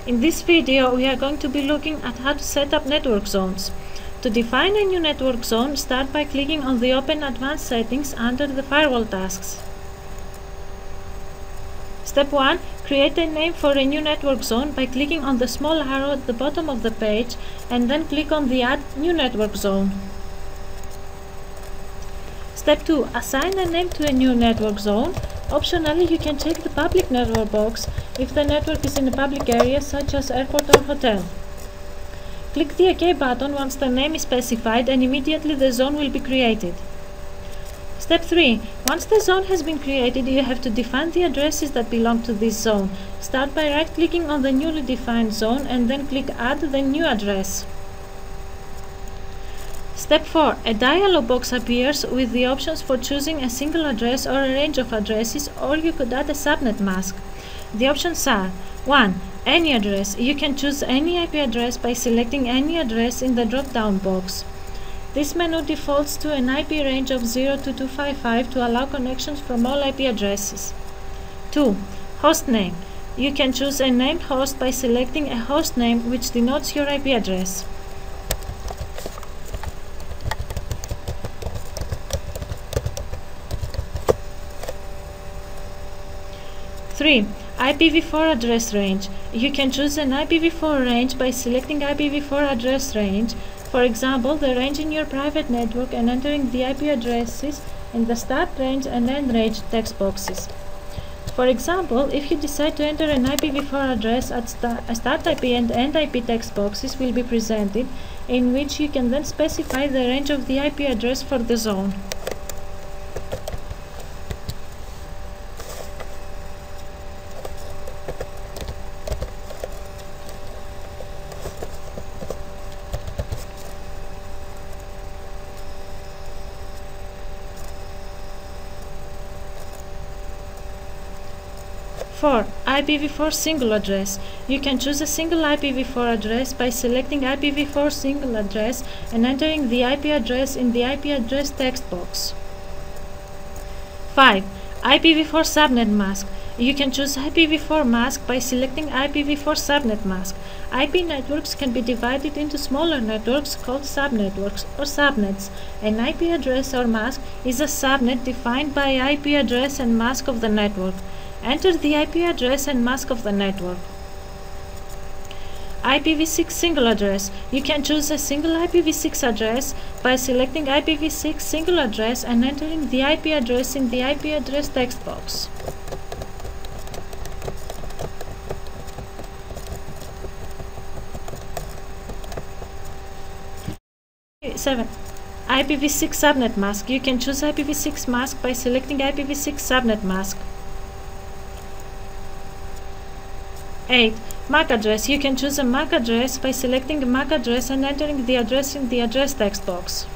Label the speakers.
Speaker 1: In this video, we are going to be looking at how to set up network zones. To define a new network zone, start by clicking on the Open Advanced Settings under the Firewall tasks. Step 1. Create a name for a new network zone by clicking on the small arrow at the bottom of the page and then click on the Add New Network Zone. Step 2. Assign a name to a new network zone. Optionally, you can check the public network box if the network is in a public area such as airport or hotel. Click the OK button once the name is specified and immediately the zone will be created. Step 3. Once the zone has been created, you have to define the addresses that belong to this zone. Start by right-clicking on the newly defined zone and then click Add the new address. Step 4. A dialog box appears with the options for choosing a single address or a range of addresses, or you could add a subnet mask. The options are 1. Any address. You can choose any IP address by selecting any address in the drop-down box. This menu defaults to an IP range of 0 to 255 to allow connections from all IP addresses. 2. Host name. You can choose a named host by selecting a host name which denotes your IP address. 3. IPv4 address range. You can choose an IPv4 range by selecting IPv4 address range, for example, the range in your private network, and entering the IP addresses in the start range and end range text boxes. For example, if you decide to enter an IPv4 address, a start IP and end IP text boxes will be presented, in which you can then specify the range of the IP address for the zone. Four. IPv4 single address. You can choose a single IPv4 address by selecting IPv4 single address and entering the IP address in the IP address text box. 5. IPv4 subnet mask. You can choose IPv4 mask by selecting IPv4 subnet mask. IP networks can be divided into smaller networks called subnetworks or subnets. An IP address or mask is a subnet defined by IP address and mask of the network. Enter the IP address and mask of the network. IPv6 single address. You can choose a single IPv6 address by selecting IPv6 single address and entering the IP address in the IP address text box. 7. IPv6 subnet mask. You can choose IPv6 mask by selecting IPv6 subnet mask. 8. MAC address. You can choose a MAC address by selecting a MAC address and entering the address in the address text box.